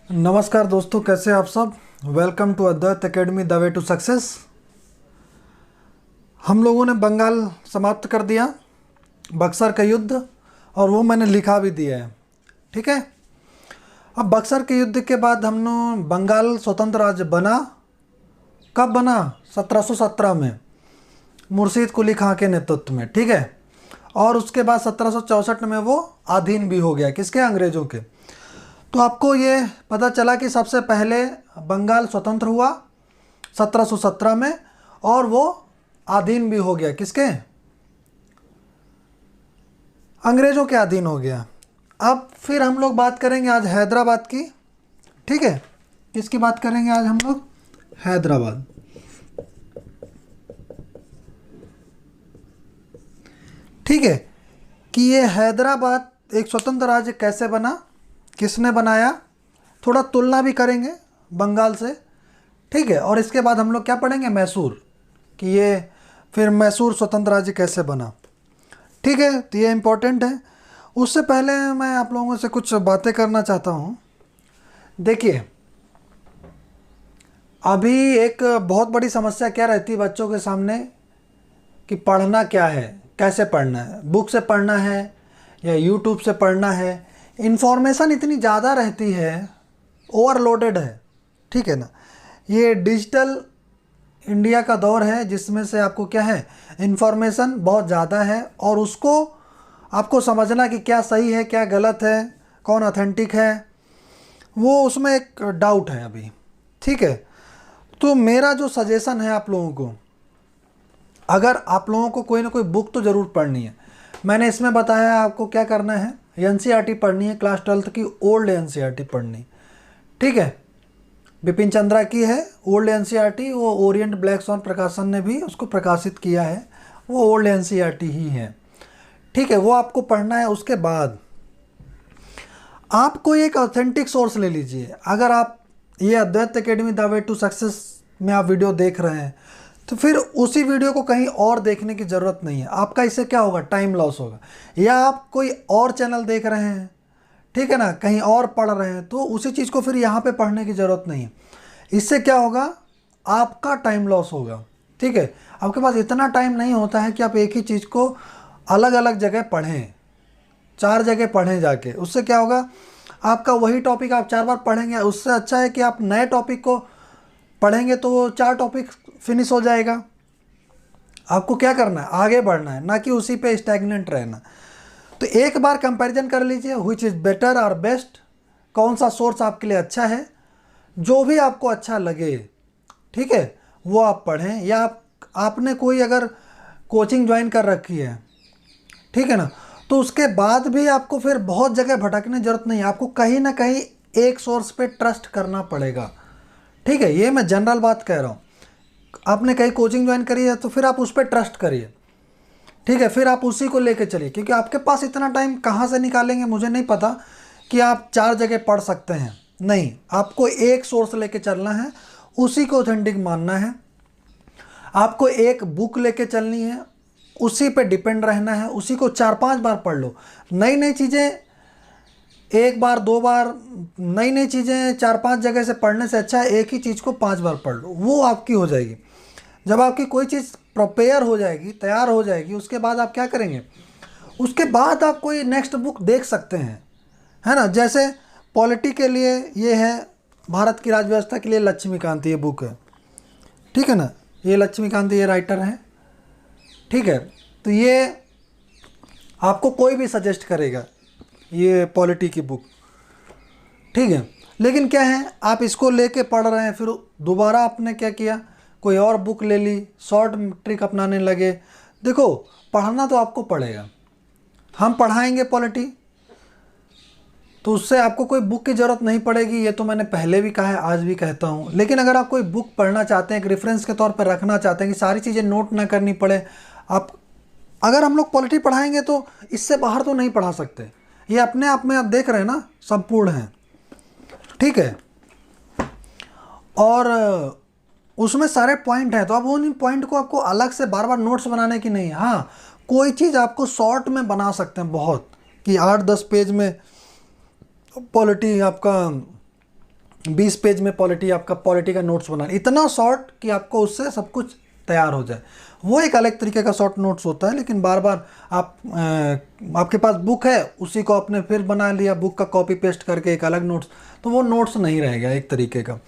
नमस्कार दोस्तों, कैसे हैं आप सब। Welcome to Advait academy the way to success. हम लोगों ने बंगाल समाप्त कर दिया, बक्सर का युद्ध, और वो मैंने लिखा भी दिया है। ठीक है। अब बक्सर के युद्ध के बाद हमने बंगाल स्वतंत्र राज्य बना। कब बना? 1717 में, मुर्शीद कुली खां के नेतृत्व में। ठीक है। और उसके बाद 1764 में वो अधीन भी हो गया। किसके? अंग्रेज़ों के। तो आपको ये पता चला कि सबसे पहले बंगाल स्वतंत्र हुआ 1717 में, और वो अधीन भी हो गया। किसके? अंग्रेज़ों के अधीन हो गया। अब फिर हम लोग बात करेंगे आज हैदराबाद की। ठीक है। किसकी बात करेंगे आज हम लोग? हैदराबाद। ठीक है। कि ये हैदराबाद एक स्वतंत्र राज्य कैसे बना, किसने बनाया, थोड़ा तुलना भी करेंगे बंगाल से। ठीक है। और इसके बाद हम लोग क्या पढ़ेंगे? मैसूर, कि ये फिर मैसूर स्वतंत्र राज्य कैसे बना। ठीक है। तो ये इम्पोर्टेंट है। उससे पहले मैं आप लोगों से कुछ बातें करना चाहता हूँ। देखिए, अभी एक बहुत बड़ी समस्या क्या रहती है बच्चों के सामने, कि पढ़ना क्या है, कैसे पढ़ना है, बुक से पढ़ना है या यूट्यूब से पढ़ना है। इन्फॉर्मेशन इतनी ज़्यादा रहती है, ओवरलोडेड है। ठीक है ना। ये डिजिटल इंडिया का दौर है, जिसमें से आपको क्या है, इन्फॉर्मेशन बहुत ज़्यादा है, और उसको आपको समझना कि क्या सही है, क्या गलत है, कौन ऑथेंटिक है, वो उसमें एक डाउट है अभी। ठीक है। तो मेरा जो सजेशन है आप लोगों को, अगर आप लोगों को कोई ना कोई बुक तो ज़रूर पढ़नी है। मैंने इसमें बताया आपको क्या करना है। एनसीईआरटी पढ़नी है, क्लास 12th की ओल्ड एनसीईआरटी पढ़नी। ठीक है। बिपिन चंद्रा की है ओल्ड एनसीईआरटी, वो ओरिएंट ब्लैक स्वॉर्न प्रकाशन ने भी उसको प्रकाशित किया है, वो ओल्ड एनसीईआरटी ही है। ठीक है। वो आपको पढ़ना है। उसके बाद आप कोई एक ऑथेंटिक सोर्स ले लीजिए। अगर आप ये Advait academy the way to success में आप वीडियो देख रहे हैं, तो फिर उसी वीडियो को कहीं और देखने की ज़रूरत नहीं है। आपका इससे क्या होगा? टाइम लॉस होगा। या आप कोई और चैनल देख रहे हैं, ठीक है ना, कहीं और पढ़ रहे हैं, तो उसी चीज़ को फिर यहाँ पे पढ़ने की ज़रूरत नहीं है। इससे क्या होगा? आपका टाइम लॉस होगा। ठीक है। आपके पास इतना टाइम नहीं होता है कि आप एक ही चीज़ को अलग अलग जगह पढ़ें, 4 जगह पढ़ें जाके। उससे क्या होगा? आपका वही टॉपिक आप 4 बार पढ़ेंगे। उससे अच्छा है कि आप नए टॉपिक को पढ़ेंगे, तो वो 4 टॉपिक फिनिश हो जाएगा। आपको क्या करना है? आगे बढ़ना है, ना कि उसी पे स्टैग्नेंट रहना। तो एक बार कंपैरिजन कर लीजिए, व्हिच इज़ बेटर और बेस्ट, कौन सा सोर्स आपके लिए अच्छा है। जो भी आपको अच्छा लगे, ठीक है, वो आप पढ़ें। या आपने कोई अगर कोचिंग ज्वाइन कर रखी है, ठीक है ना, तो उसके बाद भी आपको फिर बहुत जगह भटकने की जरूरत नहीं है। आपको कहीं ना कहीं एक सोर्स पे ट्रस्ट करना पड़ेगा। ठीक है। ये मैं जनरल बात कह रहा हूँ। आपने कहीं कोचिंग ज्वाइन करी है, तो फिर आप उस पर ट्रस्ट करिए। ठीक है। फिर आप उसी को लेके चलिए, क्योंकि आपके पास इतना टाइम कहाँ से निकालेंगे मुझे नहीं पता कि आप 4 जगह पढ़ सकते हैं। नहीं, आपको एक सोर्स लेके चलना है, उसी को ऑथेंटिक मानना है। आपको एक बुक लेके चलनी है, उसी पे डिपेंड रहना है, उसी को 4-5 बार पढ़ लो। नई नई चीज़ें एक बार 2 बार, नई नई चीज़ें 4-5 जगह से पढ़ने से अच्छा है एक ही चीज़ को 5 बार पढ़ लो, वो आपकी हो जाएगी। जब आपकी कोई चीज़ प्रिपेयर हो जाएगी, तैयार हो जाएगी, उसके बाद आप क्या करेंगे? उसके बाद आप कोई नेक्स्ट बुक देख सकते हैं, है ना। जैसे पॉलिटी के लिए ये है, भारत की राज्य व्यवस्था के लिए लक्ष्मीकांत, ये बुक है। ठीक है ना। ये लक्ष्मीकांत, ये राइटर हैं। ठीक है। तो ये आपको कोई भी सजेस्ट करेगा, ये पॉलिटी की बुक। ठीक है। लेकिन क्या है, आप इसको लेके पढ़ रहे हैं, फिर दोबारा आपने क्या किया, कोई और बुक ले ली, शॉर्ट ट्रिक अपनाने लगे। देखो, पढ़ना तो आपको पड़ेगा। हम पढ़ाएंगे पॉलिटी, तो उससे आपको कोई बुक की ज़रूरत नहीं पड़ेगी। ये तो मैंने पहले भी कहा है, आज भी कहता हूँ। लेकिन अगर आप कोई बुक पढ़ना चाहते हैं, एक रेफरेंस के तौर पर रखना चाहते हैं कि सारी चीज़ें नोट ना करनी पड़े, आप अगर हम लोग पॉलिटी पढ़ाएंगे तो इससे बाहर तो नहीं पढ़ा सकते। ये अपने आप में आप देख रहे हैं ना, संपूर्ण है। ठीक है। और उसमें सारे पॉइंट हैं, तो अब उन पॉइंट को आपको अलग से बार बार नोट्स बनाने की नहीं है। हाँ, कोई चीज़ आपको शॉर्ट में बना सकते हैं बहुत, कि 8-10 पेज में पॉलिटी आपका 20 पेज में आपका पॉलिटी का नोट्स बनाना, इतना शॉर्ट कि आपको उससे सब कुछ तैयार हो जाए। वो एक अलग तरीके का शॉर्ट नोट्स होता है, लेकिन बार बार आपके पास बुक है, उसी को आपने फिर बना लिया बुक का कॉपी पेस्ट करके एक अलग नोट्स, तो वो नोट्स नहीं रहेगा एक तरीके का।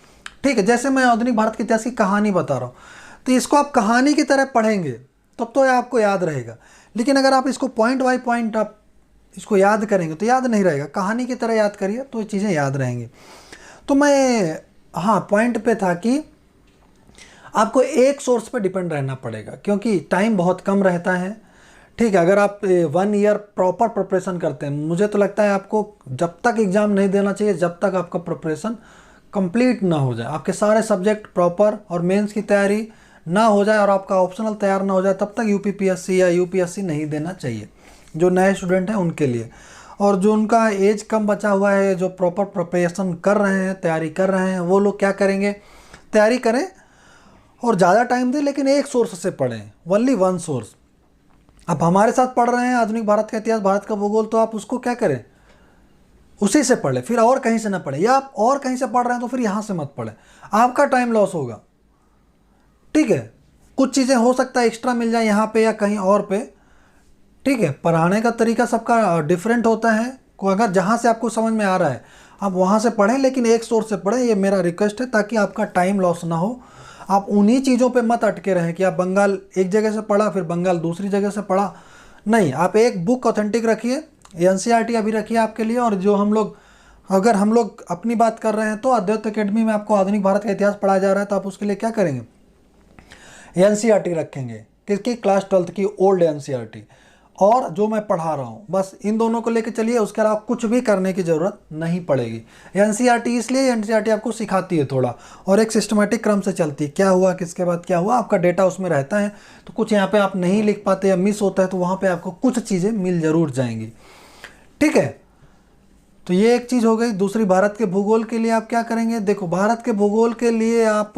ठीक है, जैसे मैं आधुनिक भारत के इतिहास की कहानी बता रहा हूँ, तो इसको आप कहानी की तरह पढ़ेंगे तब तो आपको याद रहेगा, लेकिन अगर आप इसको पॉइंट बाय पॉइंट आप इसको याद करेंगे तो याद नहीं रहेगा। कहानी की तरह याद करिए तो ये चीज़ें याद रहेंगी। तो मैं हाँ पॉइंट पे था कि आपको एक सोर्स पे डिपेंड रहना पड़ेगा, क्योंकि टाइम बहुत कम रहता है। ठीक है, अगर आप 1 ईयर प्रॉपर प्रिपरेशन करते हैं, मुझे तो लगता है आपको जब तक एग्ज़ाम नहीं देना चाहिए जब तक आपका प्रिपरेशन कंप्लीट ना हो जाए, आपके सारे सब्जेक्ट प्रॉपर और मेंस की तैयारी ना हो जाए और आपका ऑप्शनल तैयार ना हो जाए, तब तक यूपीपीएससी या यूपीएससी नहीं देना चाहिए जो नए स्टूडेंट हैं उनके लिए। और जो उनका एज कम बचा हुआ है, जो प्रॉपर प्रिपरेशन कर रहे हैं, तैयारी कर रहे हैं, वो लोग क्या करेंगे, तैयारी करें और ज़्यादा टाइम दें, लेकिन एक सोर्स से पढ़ें, ओनली वन सोर्स। अब हमारे साथ पढ़ रहे हैं आधुनिक भारत का इतिहास, भारत का भूगोल, तो आप उसको क्या करें, उसी से पढ़ें, फिर और कहीं से ना पढ़ें, या आप और कहीं से पढ़ रहे हैं तो फिर यहाँ से मत पढ़ें, आपका टाइम लॉस होगा। ठीक है, कुछ चीज़ें हो सकता है एक्स्ट्रा मिल जाए यहाँ पे या कहीं और पे। ठीक है, पढ़ाने का तरीका सबका डिफरेंट होता है, को अगर जहाँ से आपको समझ में आ रहा है आप वहाँ से पढ़ें, लेकिन एक सोर्स से पढ़ें, ये मेरा रिक्वेस्ट है, ताकि आपका टाइम लॉस ना हो। आप उन्हीं चीज़ों पे मत अटके रहें कि आप बंगाल एक जगह से पढ़ा फिर बंगाल दूसरी जगह से पढ़ा, नहीं, आप एक बुक ऑथेंटिक रखिए, एनसीईआरटी अभी रखिए आपके लिए। और जो अगर हम लोग अपनी बात कर रहे हैं तो अद्वैत एकेडमी में आपको आधुनिक भारत का इतिहास पढ़ाया जा रहा है, तो आप उसके लिए क्या करेंगे, एनसीईआरटी रखेंगे, किसकी, क्लास 12th की ओल्ड एनसीईआरटी, और जो मैं पढ़ा रहा हूँ, बस इन दोनों को लेकर चलिए, उसके अलावा कुछ भी करने की ज़रूरत नहीं पड़ेगी। एनसीईआरटी इसलिए एनसीईआरटी आपको सिखाती है थोड़ा, और एक सिस्टमेटिक क्रम से चलती है, क्या हुआ किसके बाद क्या हुआ, आपका डेटा उसमें रहता है, तो कुछ यहाँ पे आप नहीं लिख पाते या मिस होता है तो वहाँ पे आपको कुछ चीज़ें मिल ज़रूर जाएंगी। ठीक है, तो ये एक चीज़ हो गई। दूसरी, भारत के भूगोल के लिए आप क्या करेंगे, देखो भारत के भूगोल के लिए आप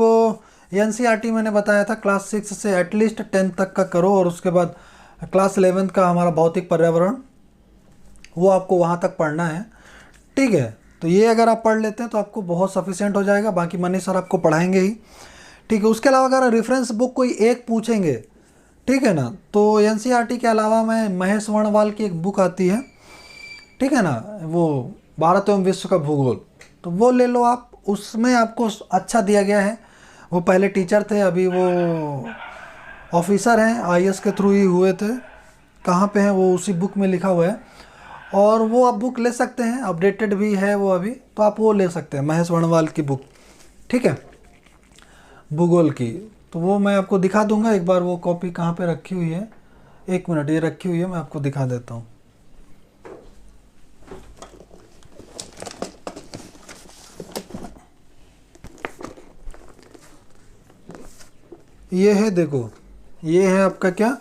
एनसीईआरटी मैंने बताया था क्लास 6 से एटलीस्ट 10th तक का करो, और उसके बाद क्लास 11th का हमारा भौतिक पर्यावरण, वो आपको वहाँ तक पढ़ना है। ठीक है, तो ये अगर आप पढ़ लेते हैं तो आपको बहुत सफिशिएंट हो जाएगा, बाकी मनीष सर आपको पढ़ाएंगे ही। ठीक है, उसके अलावा अगर रेफरेंस बुक कोई एक पूछेंगे, ठीक है ना, तो एनसीईआरटी के अलावा मैं महेश वर्णवाल की एक बुक आती है, ठीक है ना, वो भारत एवं विश्व का भूगोल, तो वो ले लो आप, उसमें आपको अच्छा दिया गया है। वो पहले टीचर थे, अभी वो ऑफिसर हैं, आईएएस के थ्रू ही हुए थे, कहाँ पे हैं वो उसी बुक में लिखा हुआ है, और वो आप बुक ले सकते हैं, अपडेटेड भी है वो अभी, तो आप वो ले सकते हैं महेश वर्णवाल की बुक। ठीक है, भूगोल की, तो वो मैं आपको दिखा दूंगा एक बार, वो कॉपी कहाँ पे रखी हुई है, एक मिनट, ये रखी हुई है, मैं आपको दिखा देता हूँ। ये है, देखो, ये है आपका क्या,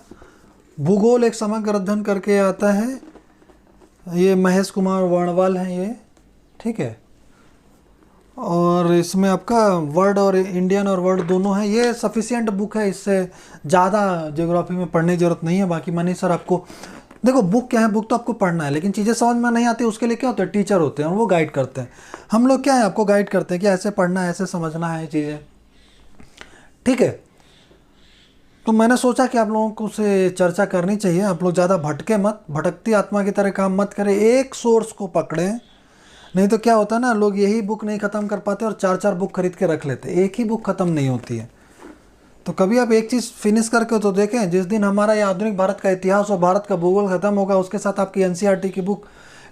भूगोल एक समग्र अध्ययन करके आता है, ये महेश कुमार वर्णवाल हैं ये। ठीक है, और इसमें आपका वर्ड और इंडियन और वर्ड दोनों है, ये सफिशिएंट बुक है, इससे ज़्यादा ज्योग्राफी में पढ़ने की ज़रूरत नहीं है। बाकी मनीष सर आपको, देखो बुक क्या है, बुक तो आपको पढ़ना है, लेकिन चीज़ें समझ में नहीं आती, उसके लिए क्या होता है, टीचर होते हैं, वो गाइड करते हैं। हम लोग क्या है, आपको गाइड करते हैं कि ऐसे पढ़ना है, ऐसे समझना है चीज़ें। ठीक है, तो मैंने सोचा कि आप लोगों को से चर्चा करनी चाहिए, आप लोग ज़्यादा भटके मत, भटकती आत्मा की तरह काम मत करें, एक सोर्स को पकड़ें। नहीं तो क्या होता है ना, लोग यही बुक नहीं ख़त्म कर पाते और 4-4 बुक खरीद के रख लेते, एक ही बुक ख़त्म नहीं होती है। तो कभी आप एक चीज़ फिनिश करके तो देखें, जिस दिन हमारा ये आधुनिक भारत का इतिहास और भारत का भूगोल ख़त्म होगा, उसके साथ आपकी एनसीईआरटी की बुक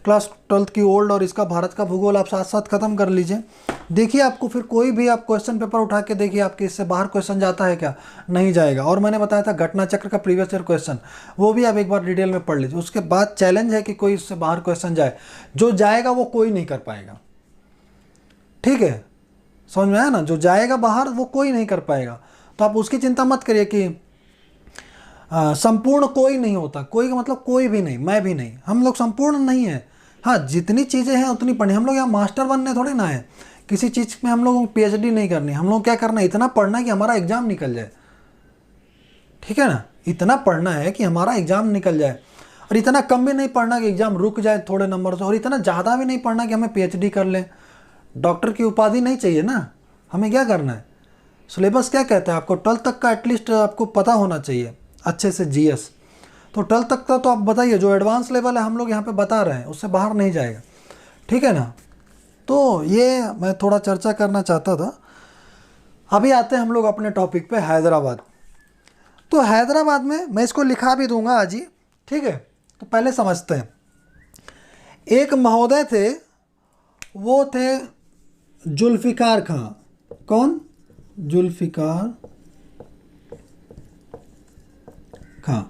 क्लास 12th की ओल्ड और इसका भारत का भूगोल आप साथ साथ ख़त्म कर लीजिए। देखिए आपको फिर कोई भी आप क्वेश्चन पेपर उठा के देखिए, आपके इससे बाहर क्वेश्चन जाता है क्या, नहीं जाएगा। और मैंने बताया था घटना चक्र का प्रीवियस ईयर क्वेश्चन, वो भी आप एक बार डिटेल में पढ़ लीजिए। उसके बाद चैलेंज है कि कोई इससे बाहर क्वेश्चन जाए, जो जाएगा वो कोई नहीं कर पाएगा। ठीक है, समझ में आया ना, जो जाएगा बाहर वो कोई नहीं कर पाएगा, तो आप उसकी चिंता मत करिए कि संपूर्ण कोई नहीं होता, कोई का मतलब कोई भी नहीं, मैं भी नहीं, हम लोग संपूर्ण नहीं है। हाँ, जितनी चीज़ें हैं उतनी पढ़नी, हम लोग यहाँ मास्टर बनने थोड़े ना है, किसी चीज़ में हम लोगों को पीएचडी नहीं करनी, हम लोग क्या करना है, इतना पढ़ना है कि हमारा एग्ज़ाम निकल जाए। ठीक है ना, इतना पढ़ना है कि हमारा एग्ज़ाम निकल जाए, और इतना कम भी नहीं पढ़ना कि एग्ज़ाम रुक जाए थोड़े नंबर से, और इतना ज़्यादा भी नहीं पढ़ना कि हमें पीएचडी कर लें, डॉक्टर की उपाधि नहीं चाहिए ना, हमें क्या करना है, सिलेबस क्या कहता है, आपको 12th तक का एटलीस्ट आपको पता होना चाहिए अच्छे से जीएस। तो 12th तक का तो आप बताइए, जो एडवांस लेवल है हम लोग यहाँ पे बता रहे हैं उससे बाहर नहीं जाएगा, ठीक है ना। तो ये मैं थोड़ा चर्चा करना चाहता था। अभी आते हैं हम लोग अपने टॉपिक पे, हैदराबाद। तो हैदराबाद में मैं इसको लिखा भी दूंगा आज ही, ठीक है। तो पहले समझते हैं। एक महोदय थे, वो थे जुल्फ़िकार खां। कौन? जुल्फ़िकार खां।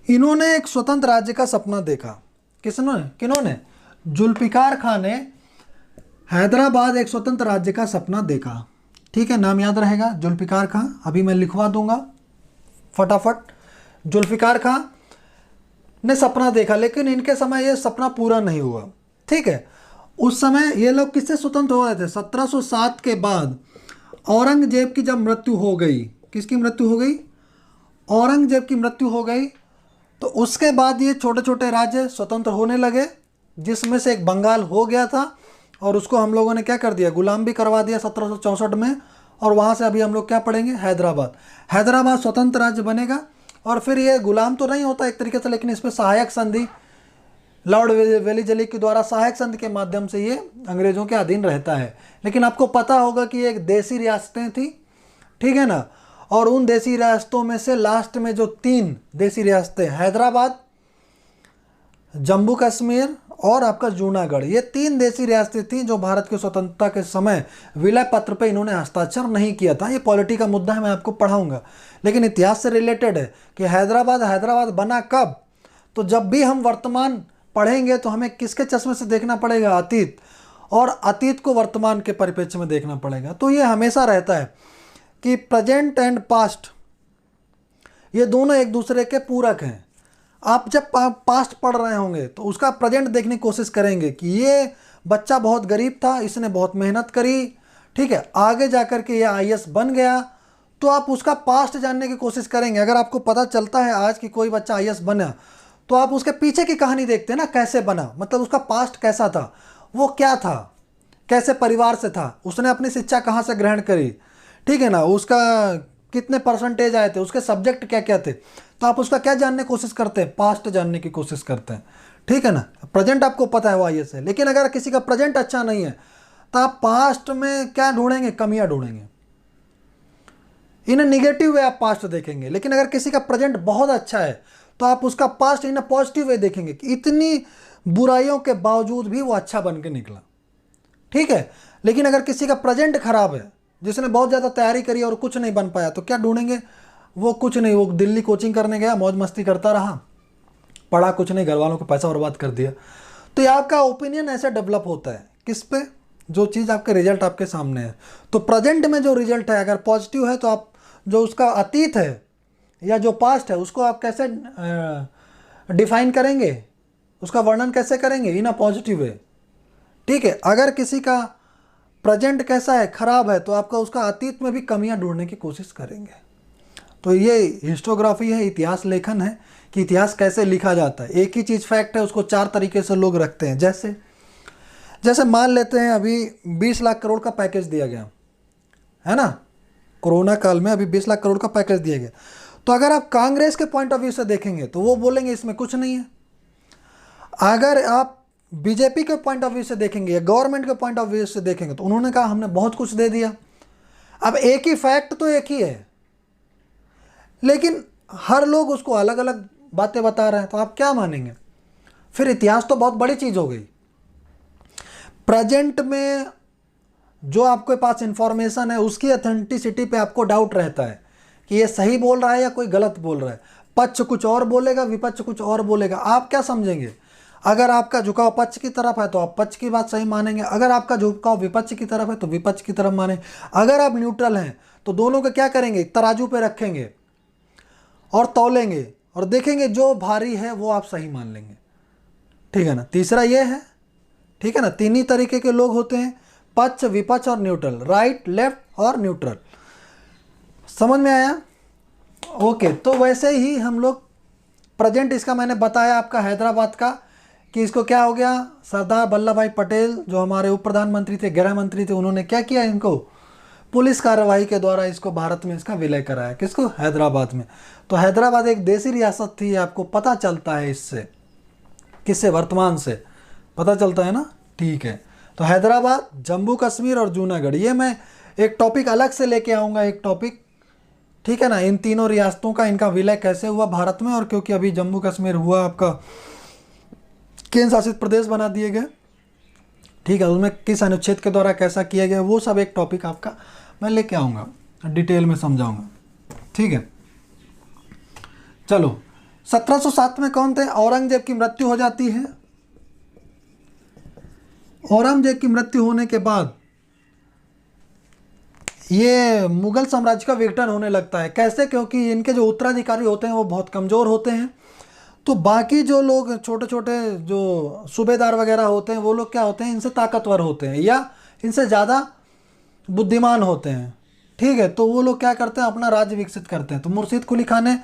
इन्होंने एक स्वतंत्र राज्य का सपना देखा। किन्होंने? जुल्फ़िकार खां ने हैदराबाद एक स्वतंत्र राज्य का सपना देखा, ठीक है। नाम याद रहेगा, जुल्फ़िकार खां। अभी मैं लिखवा दूंगा फटाफट। जुल्फ़िकार खां ने सपना देखा, लेकिन इनके समय ये सपना पूरा नहीं हुआ, ठीक है। उस समय ये लोग किससे स्वतंत्र हो रहे थे? 1707 के बाद औरंगजेब की जब मृत्यु हो गई। किसकी मृत्यु हो गई? औरंगजेब की मृत्यु हो गई। तो उसके बाद ये छोटे छोटे राज्य स्वतंत्र होने लगे, जिसमें से एक बंगाल हो गया था, और उसको हम लोगों ने क्या कर दिया, गुलाम भी करवा दिया 1764 में। और वहाँ से अभी हम लोग क्या पढ़ेंगे, हैदराबाद स्वतंत्र राज्य बनेगा। और फिर ये गुलाम तो नहीं होता एक तरीके से, लेकिन इसमें सहायक संधि, लॉर्ड वेलीजली के द्वारा सहायक संधि के माध्यम से ये अंग्रेजों के अधीन रहता है। लेकिन आपको पता होगा कि एक देसी रियासतें थी, ठीक है ना। और उन देसी रियासतों में से लास्ट में जो 3 देसी रियासतें, हैदराबाद, जम्मू कश्मीर और आपका जूनागढ़, ये 3 देसी रियासतें थीं जो भारत की स्वतंत्रता के समय विलय पत्र पे इन्होंने हस्ताक्षर नहीं किया था। ये पॉलिटी का मुद्दा है, मैं आपको पढ़ाऊंगा, लेकिन इतिहास से रिलेटेड है कि हैदराबाद बना कब। तो जब भी हम वर्तमान पढ़ेंगे तो हमें किसके चश्मे से देखना पड़ेगा, अतीत, और अतीत को वर्तमान के परिप्रेक्ष्य में देखना पड़ेगा। तो ये हमेशा रहता है कि प्रेजेंट एंड पास्ट, ये दोनों एक दूसरे के पूरक हैं। आप जब पास्ट पढ़ रहे होंगे तो उसका प्रेजेंट देखने की कोशिश करेंगे कि ये बच्चा बहुत गरीब था, इसने बहुत मेहनत करी, ठीक है, आगे जाकर के ये आईएएस बन गया। तो आप उसका पास्ट जानने की कोशिश करेंगे। अगर आपको पता चलता है आज कि कोई बच्चा आईएएस बना, तो आप उसके पीछे की कहानी देखते हैं ना, कैसे बना, मतलब उसका पास्ट कैसा था, वो क्या था, कैसे परिवार से था, उसने अपनी शिक्षा कहाँ से ग्रहण करी, ठीक है ना, उसका कितने परसेंटेज आए थे, उसके सब्जेक्ट क्या क्या थे। तो आप उसका क्या जानने की कोशिश करते हैं, पास्ट जानने की कोशिश करते हैं, ठीक है ना। प्रेजेंट आपको पता है वो आईएएस है, लेकिन अगर किसी का प्रेजेंट अच्छा नहीं है तो आप पास्ट में क्या ढूंढेंगे, कमियां ढूंढेंगे। इन निगेटिव वे आप पास्ट देखेंगे। लेकिन अगर किसी का प्रेजेंट बहुत अच्छा है तो आप उसका पास्ट इन पॉजिटिव वे देखेंगे कि इतनी बुराइयों के बावजूद भी वो अच्छा बन के निकला, ठीक है। लेकिन अगर किसी का प्रेजेंट खराब है, जिसने बहुत ज़्यादा तैयारी करी और कुछ नहीं बन पाया, तो क्या ढूंढेंगे, वो कुछ नहीं, वो दिल्ली कोचिंग करने गया, मौज मस्ती करता रहा, पढ़ा कुछ नहीं, घर वालों को पैसा बर्बाद कर दिया। तो ये आपका ओपिनियन ऐसे डेवलप होता है, किस पे, जो चीज़ आपके रिजल्ट आपके सामने है। तो प्रेजेंट में जो रिजल्ट है अगर पॉजिटिव है, तो आप जो उसका अतीत है या जो पास्ट है उसको आप कैसे डिफाइन करेंगे, उसका वर्णन कैसे करेंगे, इन अ पॉजिटिव वे, ठीक है। अगर किसी का प्रेजेंट कैसा है, खराब है, तो आपका उसका अतीत में भी कमियां ढूंढने की कोशिश करेंगे। तो ये हिस्टोग्राफी है, इतिहास लेखन है कि इतिहास कैसे लिखा जाता है। एक ही चीज़ फैक्ट है, उसको 4 तरीके से लोग रखते हैं। जैसे मान लेते हैं अभी 20 लाख करोड़ का पैकेज दिया गया है ना, कोरोना काल में अभी 20 लाख करोड़ का पैकेज दिया गया। तो अगर आप कांग्रेस के पॉइंट ऑफ व्यू से देखेंगे तो वो बोलेंगे इसमें कुछ नहीं है। अगर आप बीजेपी के पॉइंट ऑफ व्यू से देखेंगे या गवर्नमेंट के पॉइंट ऑफ व्यू से देखेंगे तो उन्होंने कहा हमने बहुत कुछ दे दिया। अब एक ही फैक्ट तो एक ही है, लेकिन हर लोग उसको अलग अलग बातें बता रहे हैं, तो आप क्या मानेंगे। फिर इतिहास तो बहुत बड़ी चीज़ हो गई। प्रेजेंट में जो आपके पास इंफॉर्मेशन है उसकी ऑथेंटिसिटी पे आपको डाउट रहता है कि ये सही बोल रहा है या कोई गलत बोल रहा है। पक्ष कुछ और बोलेगा, विपक्ष कुछ और बोलेगा, आप क्या समझेंगे। अगर आपका झुकाव पक्ष की तरफ है तो आप पक्ष की बात सही मानेंगे, अगर आपका झुकाव विपक्ष की तरफ है तो विपक्ष की तरफ मानेंगे। अगर आप न्यूट्रल हैं तो दोनों को क्या करेंगे, तराजू पे रखेंगे और तौलेंगे और देखेंगे जो भारी है वो आप सही मान लेंगे, ठीक है ना। तीसरा ये है, ठीक है ना, 3 ही तरीके के लोग होते हैं, पक्ष, विपक्ष और न्यूट्रल, राइट, लेफ्ट और न्यूट्रल। समझ में आया? ओके। तो वैसे ही हम लोग प्रेजेंट, इसका मैंने बताया आपका हैदराबाद का, कि इसको क्या हो गया, सरदार वल्लभ भाई पटेल जो हमारे उप प्रधानमंत्री थे, गृह मंत्री थे, उन्होंने क्या किया, इनको पुलिस कार्रवाई के द्वारा इसको भारत में इसका विलय कराया। किसको? हैदराबाद में। तो हैदराबाद एक देसी रियासत थी, आपको पता चलता है इससे, किससे? वर्तमान से पता चलता है ना। ठीक है, तो हैदराबाद, जम्मू कश्मीर और जूनागढ़, ये मैं एक टॉपिक अलग से लेके आऊँगा, एक टॉपिक, ठीक है ना, इन तीनों रियासतों का इनका विलय कैसे हुआ भारत में, और क्योंकि अभी जम्मू कश्मीर हुआ आपका केंद्र शासित प्रदेश बना दिए गए, ठीक है, उसमें किस अनुच्छेद के द्वारा कैसा किया गया, वो सब एक टॉपिक आपका मैं लेके आऊँगा, डिटेल में समझाऊंगा। ठीक है, चलो 1707 में कौन थे? औरंगजेब की मृत्यु हो जाती है। औरंगजेब की मृत्यु होने के बाद ये मुगल साम्राज्य का विघटन होने लगता है। कैसे? क्योंकि इनके जो उत्तराधिकारी होते हैं वो बहुत कमज़ोर होते हैं, तो बाकी जो लोग छोटे छोटे जो सूबेदार वगैरह होते हैं वो लोग क्या होते हैं, इनसे ताकतवर होते हैं या इनसे ज़्यादा बुद्धिमान होते हैं। ठीक है, तो वो लोग क्या करते हैं, अपना राज्य विकसित करते हैं। तो मुर्शीद कुली खान ने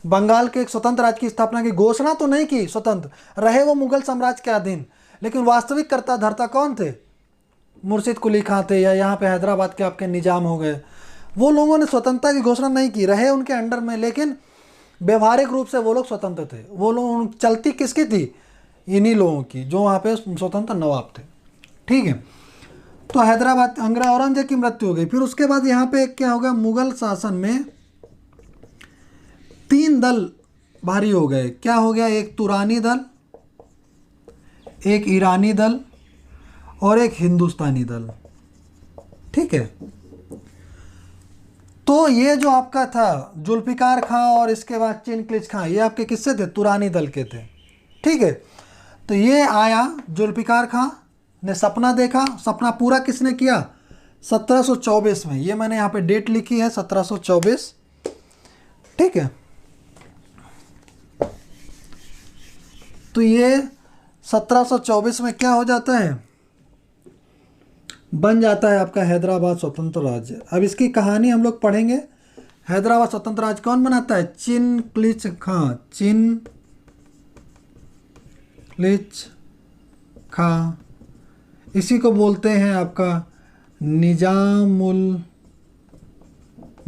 बंगाल के एक स्वतंत्र राज्य की स्थापना की, घोषणा तो नहीं की, स्वतंत्र रहे वो मुगल साम्राज्य के अधीन, लेकिन वास्तविक कर्ता धर्ता कौन थे? मुर्शीद कुली खां थे, या यहाँ पे हैदराबाद के आपके निजाम हो गए, वो लोगों ने स्वतंत्रता की घोषणा नहीं की, रहे उनके अंडर में, लेकिन व्यवहारिक रूप से वो लोग स्वतंत्र थे। वो लोग चलती किसकी थी? इन्हीं लोगों की, जो वहाँ पे स्वतंत्र नवाब थे। ठीक है, तो हैदराबाद अंग्रेज औरंगजेब की मृत्यु हो गई। फिर उसके बाद यहाँ पे क्या होगा, मुगल शासन में 3 दल भारी हो गए। क्या हो गया? एक तुरानी दल, एक ईरानी दल और एक हिंदुस्तानी दल। ठीक है, तो ये जो आपका था जुल्फिकार खां और इसके बाद चिनक्लिज खां, ये आपके किससे थे? तुरानी दल के थे। ठीक है, तो ये आया, जुल्फिकार खां ने सपना देखा। सपना पूरा किसने किया? 1724 में। ये मैंने यहाँ पे डेट लिखी है, 1724। ठीक है, तो ये 1724 में क्या हो जाता है, बन जाता है आपका हैदराबाद स्वतंत्र राज्य। अब इसकी कहानी हम लोग पढ़ेंगे। हैदराबाद स्वतंत्र राज्य कौन बनाता है? चिनक्लिज खां। चिनक्लिज खां, इसी को बोलते हैं आपका निजामुल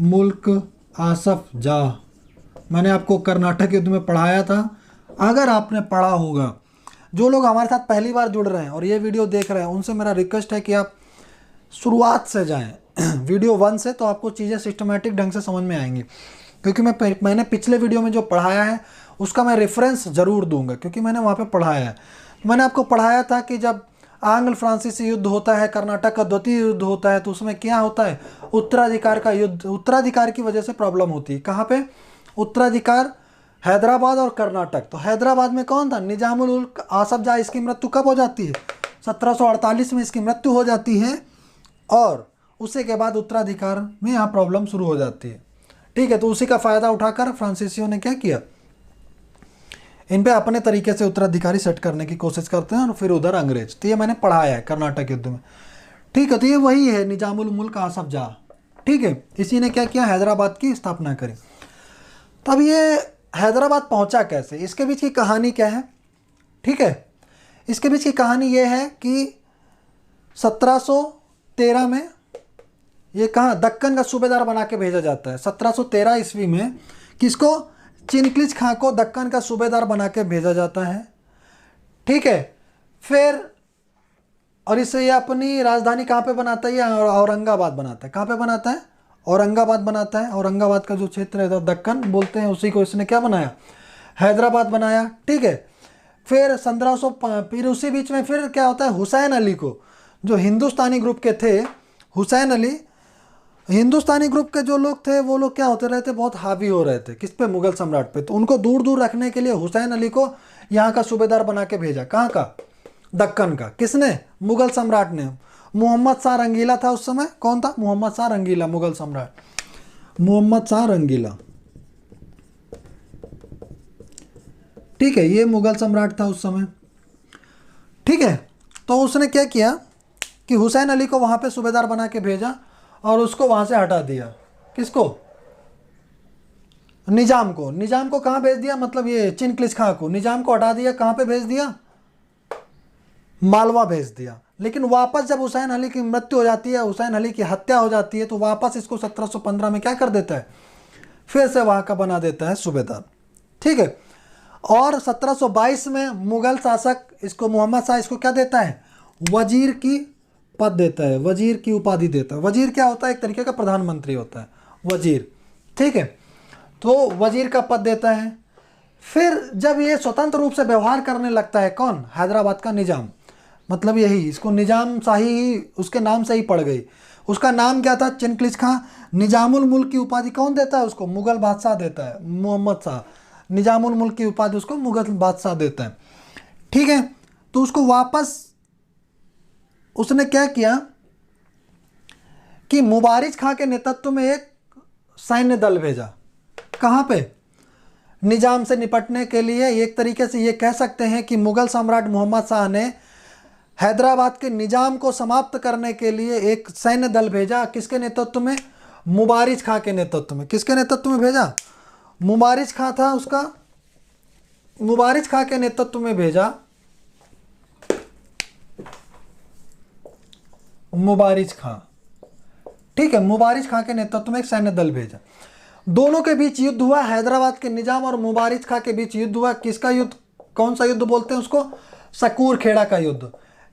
मुल्क आसफ जाह। मैंने आपको कर्नाटक युद्ध में पढ़ाया था, अगर आपने पढ़ा होगा। जो लोग हमारे साथ पहली बार जुड़ रहे हैं और ये वीडियो देख रहे हैं, उनसे मेरा रिक्वेस्ट है कि आप शुरुआत से जाएं वीडियो 1 से, तो आपको चीज़ें सिस्टमेटिक ढंग से समझ में आएंगी। क्योंकि मैंने पिछले वीडियो में जो पढ़ाया है उसका मैं रेफरेंस ज़रूर दूंगा, क्योंकि मैंने वहाँ पे पढ़ाया है। मैंने आपको पढ़ाया था कि जब आंग्ल फ्रांसीसी युद्ध होता है, कर्नाटक का द्वितीय युद्ध होता है, तो उसमें क्या होता है, उत्तराधिकार का युद्ध, उत्तराधिकार की वजह से प्रॉब्लम होती है। कहाँ पे? उत्तराधिकार, हैदराबाद और कर्नाटक। तो हैदराबाद में कौन था? निजामुल मुल्क आसफ जाह। इसकी मृत्यु कब हो जाती है? 1748 में इसकी मृत्यु हो जाती है, और उसी के बाद उत्तराधिकार में यहाँ प्रॉब्लम शुरू हो जाती है। ठीक है, तो उसी का फ़ायदा उठाकर फ्रांसीसियों ने क्या किया, इन पे अपने तरीके से उत्तराधिकारी सेट करने की कोशिश करते हैं, और फिर उधर अंग्रेज। तो ये मैंने पढ़ाया है कर्नाटक युद्ध में। ठीक है, तो ये वही है निजामुल मुल्क आसफ जाह। ठीक है, इसी ने क्या किया, हैदराबाद की स्थापना करी। तब ये हैदराबाद पहुंचा कैसे, इसके बीच की कहानी क्या है? ठीक है, इसके बीच की कहानी ये है कि 1713 में ये कहाँ, दक्कन का सूबेदार बना के भेजा जाता है। 1713 ईस्वी में किसको? चिनक्लिज खां को दक्कन का सूबेदार बना के भेजा जाता है। ठीक है, फिर और इससे ये अपनी राजधानी कहाँ पे बनाता है? ये औरंगाबाद बनाता है। कहाँ पे बनाता है? औरंगाबाद बनाता है। औरंगाबाद का जो क्षेत्र है दक्कन बोलते हैं, उसी को इसने क्या बनाया? हैदराबाद बनाया। ठीक है, फिर 1500, फिर उसी बीच में फिर क्या होता है, हुसैन अली को, जो हिंदुस्तानी ग्रुप के थे, हुसैन अली, हिंदुस्तानी ग्रुप के जो लोग थे वो लोग क्या होते रहे थे, बहुत हावी हो रहे थे किस पे? मुगल सम्राट पे। तो उनको दूर दूर रखने के लिए हुसैन अली को यहाँ का सूबेदार बना के भेजा। कहाँ का? दक्कन का। किसने? मुगल सम्राट ने। मोहम्मद शाह रंगीला था उस समय। कौन था? मोहम्मद शाह रंगीला, मुगल सम्राट मोहम्मद शाह रंगीला। ठीक है, ये मुगल सम्राट था उस समय। ठीक है, तो उसने क्या किया कि हुसैन अली को वहाँ पे सूबेदार बना के भेजा और उसको वहाँ से हटा दिया। किसको? निजाम को। निजाम को कहाँ भेज दिया? मतलब ये चिनक्लिज खां को, निजाम को हटा दिया। कहाँ पे भेज दिया? मालवा भेज दिया। लेकिन वापस जब हुसैन अली की मृत्यु हो जाती है, हुसैन अली की हत्या हो जाती है, तो वापस इसको 1715 में क्या कर देता है, फिर से वहाँ का बना देता है सूबेदार। ठीक है। और 1722 में मुगल शासक इसको, मोहम्मद शाह इसको क्या देता है, वजीर की पद देता है, वजीर की उपाधि देता है। वजीर क्या होता है, एक तरीके का प्रधानमंत्री होता है वजीर। ठीक है, तो वजीर का पद देता है। फिर जब ये स्वतंत्र रूप से व्यवहार करने लगता है, कौन, हैदराबाद का निजाम, मतलब यही, इसको निजाम शाही ही उसके नाम से ही पड़ गई। उसका नाम क्या था, चिनक्लिज खां। निजामुल मुल्क की उपाधि कौन देता है उसको, मुगल बादशाह देता है, मोहम्मद शाह। निजामुल मुल्क की उपाधि उसको मुगल बादशाह देता है। ठीक है, तो उसको वापस उसने क्या किया कि मुबारिज खां के नेतृत्व में एक सैन्य दल भेजा। कहाँ पे, निजाम से निपटने के लिए। एक तरीके से ये कह सकते हैं कि मुगल सम्राट मोहम्मद शाह ने हैदराबाद के निजाम को समाप्त करने के लिए एक सैन्य दल भेजा। किसके नेतृत्व में, मुबारिज खां के नेतृत्व में। किसके नेतृत्व में भेजा, मुबारिज खां था उसका, मुबारिज खां के नेतृत्व में भेजा, मुबारिज खां। ठीक है, मुबारिज खां के नेतृत्व में एक सैन्य दल भेजा। दोनों के बीच युद्ध हुआ, हैदराबाद के निजाम और मुबारिज खां के बीच युद्ध हुआ। किसका युद्ध, कौन सा युद्ध बोलते हैं उसको, सकूर खेड़ा का युद्ध।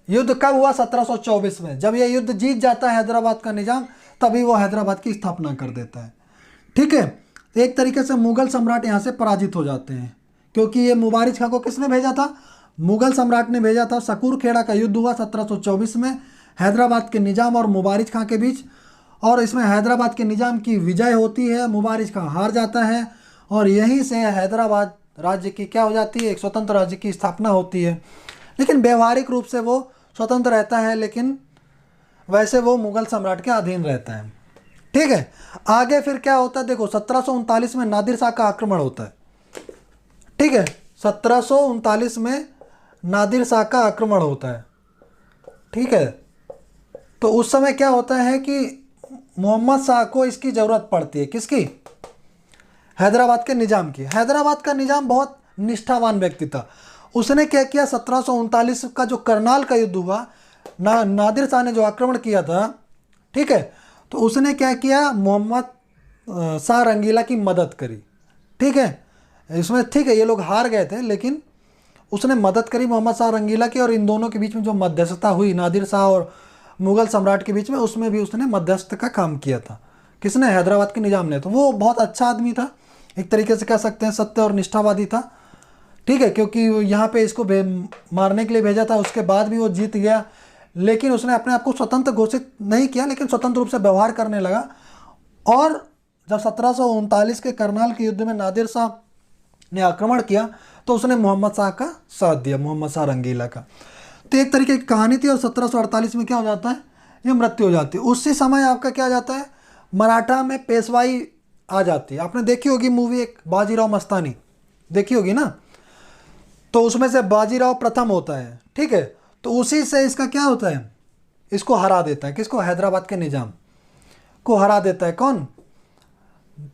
युद्ध कब हुआ, 1724 में। जब यह युद्ध जीत जाता है हैदराबाद का निजाम, तभी वो हैदराबाद की स्थापना कर देता है। ठीक है, एक तरीके से मुगल सम्राट यहाँ से पराजित हो जाते हैं, क्योंकि ये मुबारिज खां को किसने भेजा था, मुगल सम्राट ने भेजा था। सकूर खेड़ा का युद्ध हुआ 1724 में हैदराबाद के निजाम और मुबारिज खां के बीच, और इसमें हैदराबाद के निजाम की विजय होती है, मुबारिज खां हार जाता है, और यहीं से हैदराबाद राज्य की क्या हो जाती है, एक स्वतंत्र राज्य की स्थापना होती है। लेकिन व्यवहारिक रूप से वो स्वतंत्र रहता है, लेकिन वैसे वो मुगल सम्राट के अधीन रहता है। ठीक है, आगे फिर क्या होता है, देखो 1739 में नादिर शाह का आक्रमण होता है। ठीक है, 1739 में नादिर शाह का आक्रमण होता है। ठीक है, तो उस समय क्या होता है कि मोहम्मद शाह को इसकी ज़रूरत पड़ती है, किसकी, हैदराबाद के निजाम की। हैदराबाद का निजाम बहुत निष्ठावान व्यक्ति था। उसने क्या किया, 1739 का जो करनाल का युद्ध हुआ, नादिर शाह ने जो आक्रमण किया था, ठीक है, तो उसने क्या किया, मोहम्मद शाह रंगीला की मदद करी। ठीक है, इसमें ठीक है ये लोग हार गए थे, लेकिन उसने मदद करी मोहम्मद शाह रंगीला की, और इन दोनों के बीच में जो मध्यस्थता हुई नादिर शाह और मुगल सम्राट के बीच में, उसमें भी उसने मध्यस्थ का काम किया था। किसने, हैदराबाद के निजाम ने। तो वो बहुत अच्छा आदमी था, एक तरीके से कह सकते हैं सत्य और निष्ठावादी था। ठीक है, क्योंकि यहाँ पे इसको मारने के लिए भेजा था, उसके बाद भी वो जीत गया, लेकिन उसने अपने आप को स्वतंत्र घोषित नहीं किया, लेकिन स्वतंत्र रूप से व्यवहार करने लगा। और जब 1739 के करनाल के युद्ध में नादिर शाह ने आक्रमण किया, तो उसने मोहम्मद शाह का साथ दिया, मोहम्मद शाह रंगीला का। तो एक तरीके की कहानी थी, और 1748 में क्या हो जाता है, ये मृत्यु हो जाती है। उसी समय आपका क्या आ जाता है, मराठा में पेशवाई आ जाती है। आपने देखी होगी मूवी एक, बाजीराव मस्तानी, देखी होगी ना, तो उसमें से बाजीराव प्रथम होता है। ठीक है, तो उसी से इसका क्या होता है, इसको हरा देता है, किसको, हैदराबाद के निजाम को हरा देता है। कौन,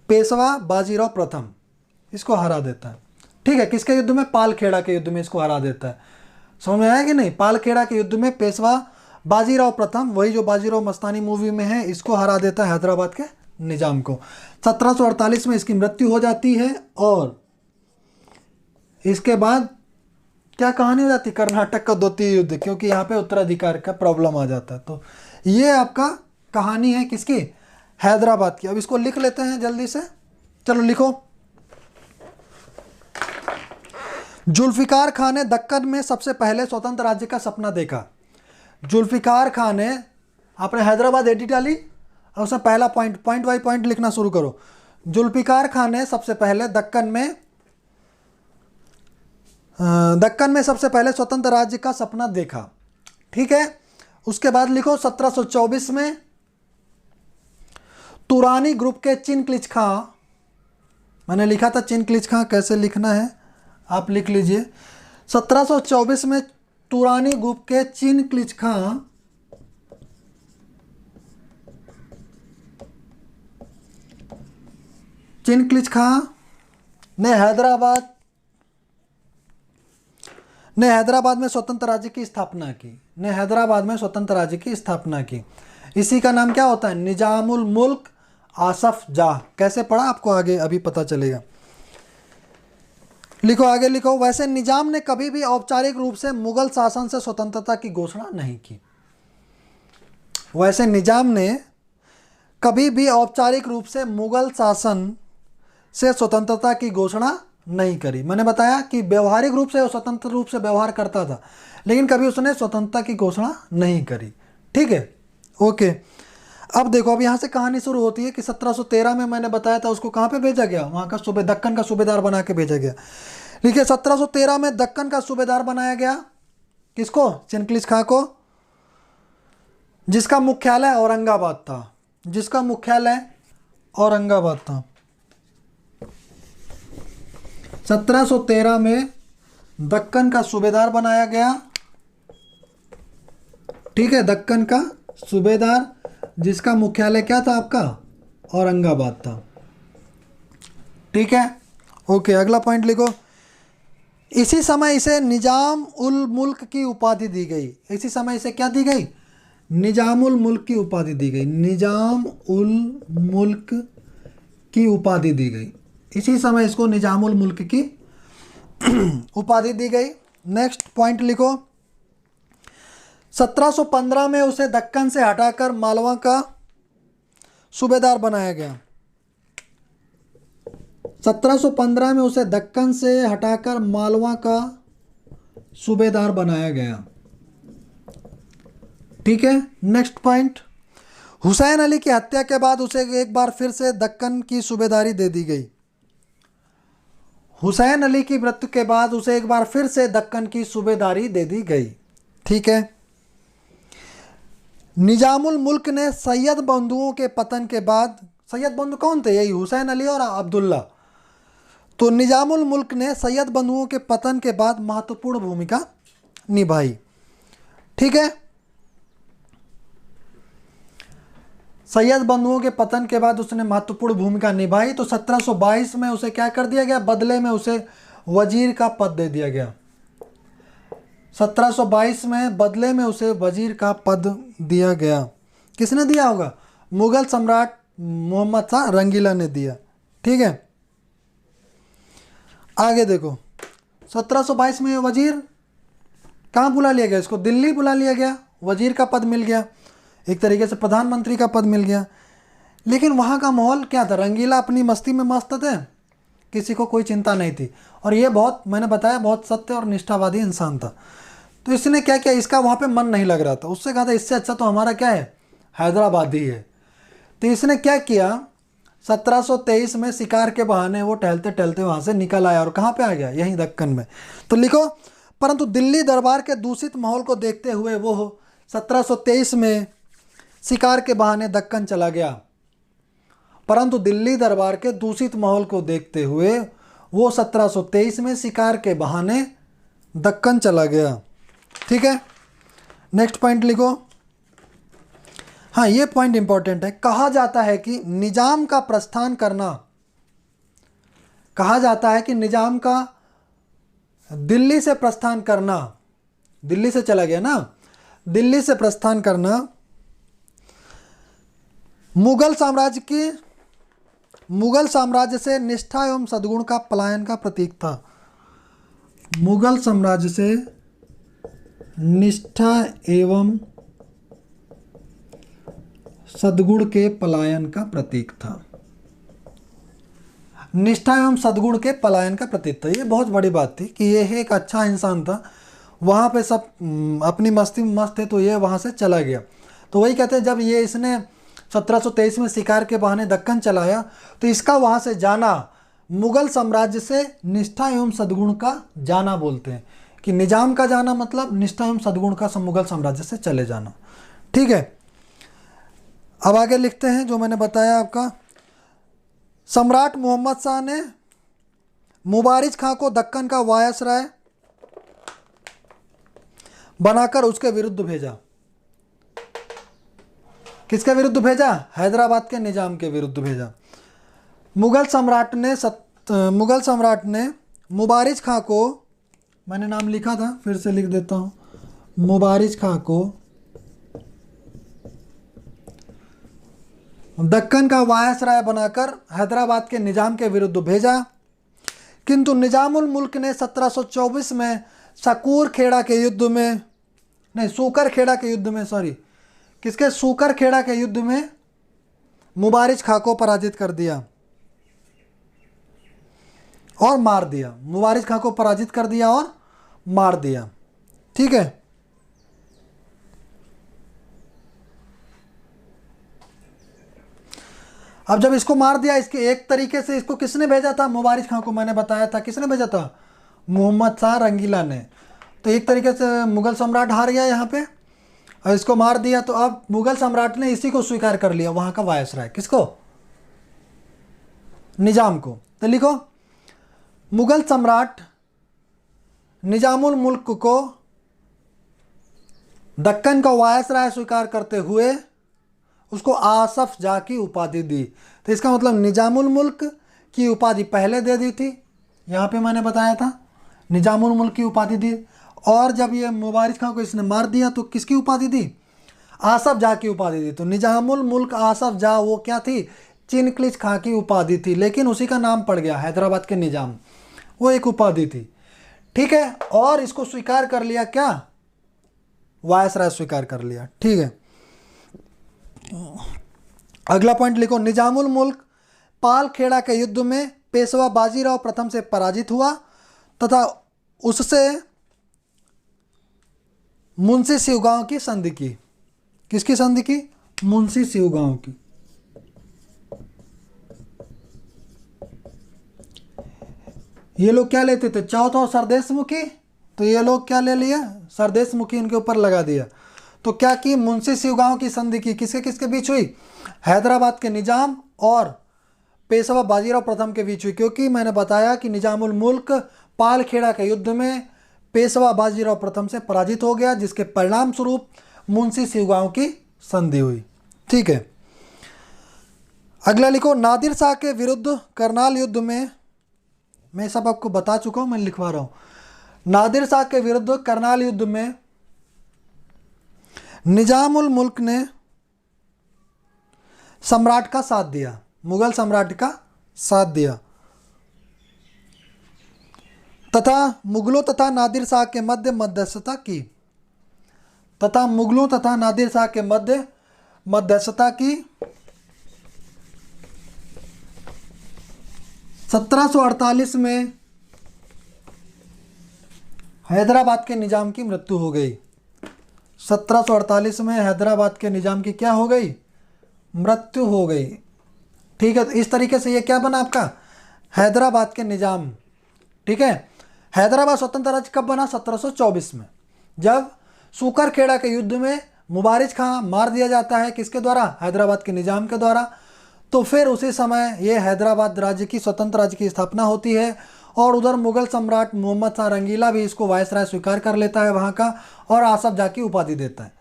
पेशवा बाजीराव प्रथम इसको हरा देता है। ठीक है, किसके युद्ध में, पालखेड़ा के युद्ध में इसको हरा देता है। समझ में आया कि नहीं, पालखेड़ा के युद्ध में पेशवा बाजीराव प्रथम, वही जो बाजीराव मस्तानी मूवी में है, इसको हरा देता है हैदराबाद के निजाम को। 1748 में इसकी मृत्यु हो जाती है, और इसके बाद क्या कहानी हो जाती है, कर्नाटक का द्वितीय युद्ध, क्योंकि यहाँ पे उत्तराधिकार का प्रॉब्लम आ जाता है। तो ये आपका कहानी है किसकी, हैदराबाद की। अब इसको लिख लेते हैं जल्दी से, चलो लिखो। जुल्फिकार खान ने दक्कन में सबसे पहले स्वतंत्र राज्य का सपना देखा। जुल्फिकार खान ने, आपने हैदराबाद एडी डाली, और उसमें पहला पॉइंट बाई पॉइंट लिखना शुरू करो। जुल्फिकार खान ने सबसे पहले दक्कन में सबसे पहले स्वतंत्र राज्य का सपना देखा। ठीक है, उसके बाद लिखो 1724 में तुरानी ग्रुप के चिनक्लिज खां, मैंने लिखा था चिनक्लिज खां, कैसे लिखना है आप लिख लीजिए। 1724 में तुरानी ग्रुप के चिनक्लिज खां ने ने हैदराबाद में स्वतंत्र राज्य की स्थापना की, ने हैदराबाद में स्वतंत्र राज्य की स्थापना की। इसी का नाम क्या होता है? निजामुल मुल्क आसफ जाह। कैसे पढ़ा आपको आगे अभी पता चलेगा। लिखो, आगे लिखो। वैसे निजाम ने कभी भी औपचारिक रूप से मुगल शासन से स्वतंत्रता की घोषणा नहीं की। वैसे निजाम ने कभी भी औपचारिक रूप से मुगल शासन से स्वतंत्रता की घोषणा नहीं करी। मैंने बताया कि व्यवहारिक रूप से वो स्वतंत्र रूप से व्यवहार करता था, लेकिन कभी उसने स्वतंत्रता की घोषणा नहीं करी। ठीक है, ओके। अब देखो, अब यहाँ से कहानी शुरू होती है कि 1713 में मैंने बताया था उसको कहाँ पे भेजा गया, वहाँ का सूबे दक्कन का सूबेदार बना के भेजा गया। देखिए 1713 में दक्कन का सूबेदार बनाया गया किसको? चिनकिस खां को, जिसका मुख्यालय औरंगाबाद था, जिसका मुख्यालय औरंगाबाद था। 1713 में दक्कन का सूबेदार बनाया गया। ठीक है, दक्कन का सूबेदार, जिसका मुख्यालय क्या था आपका? औरंगाबाद था। ठीक है, ओके। अगला पॉइंट लिखो। इसी समय इसे निजाम उल मुल्क की उपाधि दी गई। इसी समय इसे क्या दी गई? निजामुल मुल्क की उपाधि दी गई। निजाम उल मुल्क की उपाधि दी गई। इसी समय इसको निजामुल मुल्क की उपाधि दी गई। नेक्स्ट पॉइंट लिखो। 1715 में उसे दक्कन से हटाकर मालवा का सूबेदार बनाया गया। 1715 में उसे दक्कन से हटाकर मालवा का सूबेदार बनाया गया। ठीक है, नेक्स्ट पॉइंट। हुसैन अली की हत्या के बाद उसे एक बार फिर से दक्कन की सूबेदारी दे दी गई। हुसैन अली की मृत्यु के बाद उसे एक बार फिर से दक्कन की सूबेदारी दे दी गई। ठीक है। निजामुल मुल्क ने सैयद बंधुओं के पतन के बाद, सैयद बंधु कौन थे? यही हुसैन अली और अब्दुल्ला। तो निजामुल मुल्क ने सैयद बंधुओं के पतन के बाद महत्वपूर्ण भूमिका निभाई। ठीक है, सैयद बंधुओं के पतन के बाद उसने महत्वपूर्ण भूमिका निभाई। तो 1722 में उसे क्या कर दिया गया? बदले में उसे वजीर का पद दे दिया गया। 1722 में बदले में उसे वजीर का पद दिया गया। किसने दिया होगा? मुगल सम्राट मोहम्मद शाह रंगीला ने दिया। ठीक है, आगे देखो। 1722 में वजीर कहाँ बुला लिया गया? इसको दिल्ली बुला लिया गया, वजीर का पद मिल गया, एक तरीके से प्रधानमंत्री का पद मिल गया। लेकिन वहाँ का माहौल क्या था? रंगीला अपनी मस्ती में मस्त थे, किसी को कोई चिंता नहीं थी। और ये बहुत, मैंने बताया, बहुत सत्य और निष्ठावादी इंसान था। तो इसने क्या किया? इसका वहाँ पे मन नहीं लग रहा था। उससे कहा था इससे अच्छा तो हमारा क्या है? हैदराबाद ही है। तो इसने क्या किया? 1723 में शिकार के बहाने वो टहलते टहलते वहाँ से निकल आया और कहाँ पे आ गया? यहीं दक्कन में। तो लिखो, परंतु दिल्ली दरबार के दूषित माहौल को देखते हुए वो 1723 में शिकार के बहाने दक्कन चला गया। परंतु दिल्ली दरबार के दूषित माहौल को देखते हुए वो 1723 में शिकार के बहाने दक्कन चला गया। ठीक है, नेक्स्ट पॉइंट लिखो। हाँ, ये पॉइंट इंपॉर्टेंट है। कहा जाता है कि निजाम का प्रस्थान करना, कहा जाता है कि निजाम का दिल्ली से प्रस्थान करना, दिल्ली से चला गया ना, दिल्ली से प्रस्थान करना मुगल साम्राज्य से निष्ठा एवं सद्गुण का पलायन का प्रतीक था। मुगल साम्राज्य से निष्ठा एवं सद्गुण के पलायन का प्रतीक था। निष्ठा एवं सद्गुण के पलायन का प्रतीक था। ये बहुत बड़ी बात थी कि ये एक अच्छा इंसान था, वहाँ पे सब अपनी मस्ती में मस्त थे, तो ये वहाँ से चला गया। तो वही कहते हैं, जब ये इसने 1723 में शिकार के बहाने दक्कन चलाया, तो इसका वहाँ से जाना मुगल साम्राज्य से निष्ठा एवं सद्गुण का जाना बोलते हैं। कि निजाम का जाना मतलब निष्ठा एवं सद्गुण का मुगल साम्राज्य से चले जाना। ठीक है, अब आगे लिखते हैं जो मैंने बताया आपका। सम्राट मोहम्मद शाह ने मुबारिज खां को दक्कन का वायसराय बनाकर उसके विरुद्ध भेजा। किसके विरुद्ध भेजा? हैदराबाद के निजाम के विरुद्ध भेजा। मुगल सम्राट ने मुबारिज खां को मैंने नाम लिखा था, फिर से लिख देता हूँ, मुबारिज खां को दक्कन का वायसराय बनाकर हैदराबाद के निजाम के विरुद्ध भेजा, किंतु निजामुल मुल्क ने 1724 में सकूर खेड़ा के युद्ध में, नहीं सूकर खेड़ा के युद्ध में, सॉरी किसके, सूकर खेड़ा के युद्ध में मुबारिज खां को पराजित कर दिया और मार दिया। मुबारिज खां को पराजित कर दिया और मार दिया। ठीक है, अब जब इसको मार दिया, इसके एक तरीके से इसको किसने भेजा था, मुबारिज खां को मैंने बताया था किसने भेजा था, मोहम्मद शाह रंगीला ने। तो एक तरीके से मुगल सम्राट हार गया यहाँ पे और इसको मार दिया। तो अब मुगल सम्राट ने इसी को स्वीकार कर लिया, वहाँ का वायसराय, किसको, निजाम को। तो लिखो, मुगल सम्राट निजामुल मुल्क को दक्कन का वायसराय स्वीकार करते हुए उसको आसफ जा की उपाधि दी। तो इसका मतलब निजामुल मुल्क की उपाधि पहले दे दी थी, यहाँ पे मैंने बताया था निजामुल मुल्क की उपाधि दी, और जब ये मुबारिज खां को इसने मार दिया तो किसकी उपाधि दी, आसफ जा की उपाधि दी। तो निजामुल मुल्क आसफ जा वो क्या थी, चिनक्लिज खां की उपाधि थी, लेकिन उसी का नाम पड़ गया हैदराबाद के निजाम, वो एक उपाधि थी। ठीक है, और इसको स्वीकार कर लिया क्या, वायसराय स्वीकार कर लिया। ठीक है, अगला पॉइंट लिखो, निजामुल मुल्क पाल खेड़ा के युद्ध में पेशवा बाजीराव प्रथम से पराजित हुआ तथा उससे मुंशी शिवगांव की संधि की। किसकी संधि की, मुंशी शिवगांव की। ये लोग क्या लेते थे, चौथा सरदेशमुखी, तो ये लोग क्या ले लिया, सरदेशमुखी इनके ऊपर लगा दिया। तो क्या की, मुंशी शिवगांव की संधि की, किसके किसके बीच हुई, हैदराबाद के निजाम और पेशवा बाजीराव प्रथम के बीच हुई। क्योंकि मैंने बताया कि निजामुल मुल्क पाल खेड़ा के युद्ध में पेशवा बाजीराव प्रथम से पराजित हो गया, जिसके परिणाम स्वरूप मुंशी शिवगांव की संधि हुई। ठीक है, अगला लिखो, नादिर शाह के विरुद्ध करनाल युद्ध में, मैं सब आपको बता चुका हूं, मैं लिखवा रहा हूं। नादिर शाह के विरुद्ध करनाल युद्ध में निजामुल मुल्क ने सम्राट का साथ दिया, मुगल सम्राट का साथ दिया तथा मुगलों तथा नादिर शाह के मध्य मध्यस्थता की, तथा मुगलों तथा नादिर शाह के मध्य मध्यस्थता की। 1748 में हैदराबाद के निजाम की मृत्यु हो गई। 1748 में हैदराबाद के निजाम की क्या हो गई, मृत्यु हो गई। ठीक है, तो इस तरीके से ये क्या बना आपका, हैदराबाद के निजाम। ठीक है, हैदराबाद स्वतंत्र राज्य कब बना, 1724 में, जब सूकर खेड़ा के युद्ध में मुबारिज खां मार दिया जाता है, किसके द्वारा, हैदराबाद के निजाम के द्वारा। तो फिर उसी समय ये हैदराबाद राज्य की, स्वतंत्र राज्य की स्थापना होती है, और उधर मुगल सम्राट मोहम्मद शाह रंगीला भी इसको वायसराय स्वीकार कर लेता है वहाँ का, और आसफ जा की उपाधि देता है।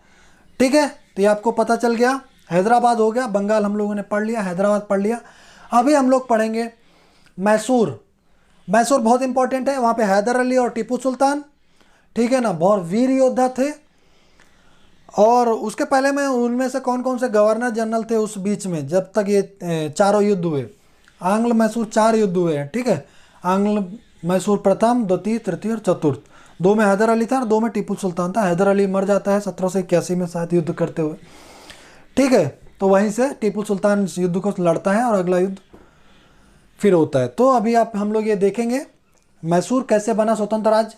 ठीक है, तो ये आपको पता चल गया, हैदराबाद हो गया, बंगाल हम लोगों ने पढ़ लिया, हैदराबाद पढ़ लिया। अभी हम लोग पढ़ेंगे मैसूर। मैसूर बहुत इंपॉर्टेंट है, वहाँ पे हैदर अली और टीपू सुल्तान, ठीक है ना, बहुत वीर योद्धा थे। और उसके पहले में उनमें से कौन कौन से गवर्नर जनरल थे उस बीच में, जब तक ये चारों युद्ध हुए, आंग्ल मैसूर 4 युद्ध हुए हैं। ठीक है, आंग्ल मैसूर प्रथम, द्वितीय, तृतीय और चतुर्थ। 2 में हैदर अली था और 2 में टीपू सुल्तान था। हैदर अली मर जाता है 1781 में शायद युद्ध करते हुए। ठीक है, तो वहीं से टीपू सुल्तान इस युद्ध को लड़ता है और अगला युद्ध फिर होता है। तो अभी आप हम लोग ये देखेंगे मैसूर कैसे बना स्वतंत्र राज्य,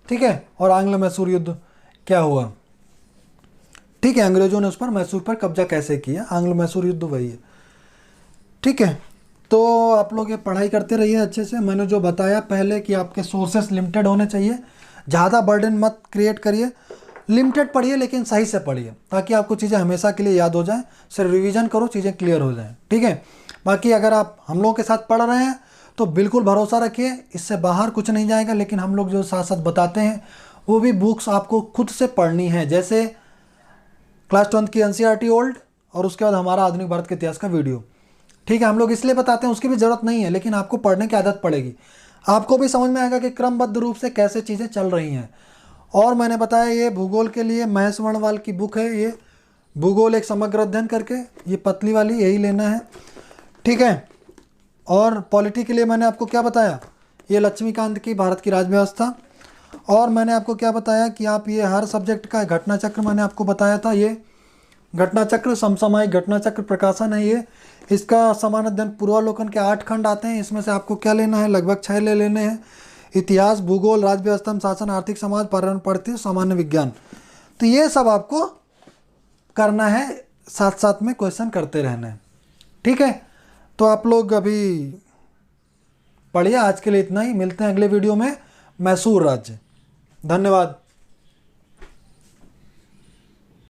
ठीक है, और आंग्ल मैसूर युद्ध क्या हुआ। ठीक है, अंग्रेजों ने उस पर, मैसूर पर कब्जा कैसे किया, आंग्ल मैसूर युद्ध वही है। ठीक है, तो आप लोग ये पढ़ाई करते रहिए अच्छे से। मैंने जो बताया पहले कि आपके सोर्सेस लिमिटेड होने चाहिए, ज़्यादा बर्डन मत क्रिएट करिए, लिमिटेड पढ़िए लेकिन सही से पढ़िए, ताकि आपको चीज़ें हमेशा के लिए याद हो जाएं। सिर्फ रिवीजन करो, चीज़ें क्लियर हो जाएं। ठीक है, बाकी अगर आप हम लोगों के साथ पढ़ रहे हैं तो बिल्कुल भरोसा रखिए, इससे बाहर कुछ नहीं जाएगा। लेकिन हम लोग जो साथ साथ बताते हैं वो भी बुक्स आपको खुद से पढ़नी है, जैसे क्लास 10 की NCERT ओल्ड और उसके बाद हमारा आधुनिक भारत के इतिहास का वीडियो। ठीक है, हम लोग इसलिए बताते हैं, उसकी भी ज़रूरत नहीं है, लेकिन आपको पढ़ने की आदत पड़ेगी। आपको भी समझ में आएगा कि क्रमबद्ध रूप से कैसे चीज़ें चल रही हैं। और मैंने बताया ये भूगोल के लिए महेश वर्णवाल की बुक है, ये भूगोल एक समग्र अध्ययन करके, ये पतली वाली यही लेना है, ठीक है। और पॉलिटी के लिए मैंने आपको क्या बताया, ये लक्ष्मीकांत की भारत की राज्य व्यवस्था। और मैंने आपको क्या बताया कि आप ये हर सब्जेक्ट का घटना चक्र मैंने आपको बताया था, ये घटना चक्र समसामयिक घटना चक्र प्रकाशन है ये, इसका समान अध्ययन पूर्वावलोकन के 8 खंड आते हैं। इसमें से आपको क्या लेना है, लगभग 6 ले लेने हैं, इतिहास, भूगोल, राज्य व्यवस्था, शासन, आर्थिक समाज, पर्यावरण, परिस्थिति, सामान्य विज्ञान। तो ये सब आपको करना है, साथ साथ में क्वेश्चन करते रहना है, ठीक है। तो आप लोग अभी पढ़िए, आज के लिए इतना ही, मिलते हैं अगले वीडियो में। मैसूर राज्य। धन्यवाद।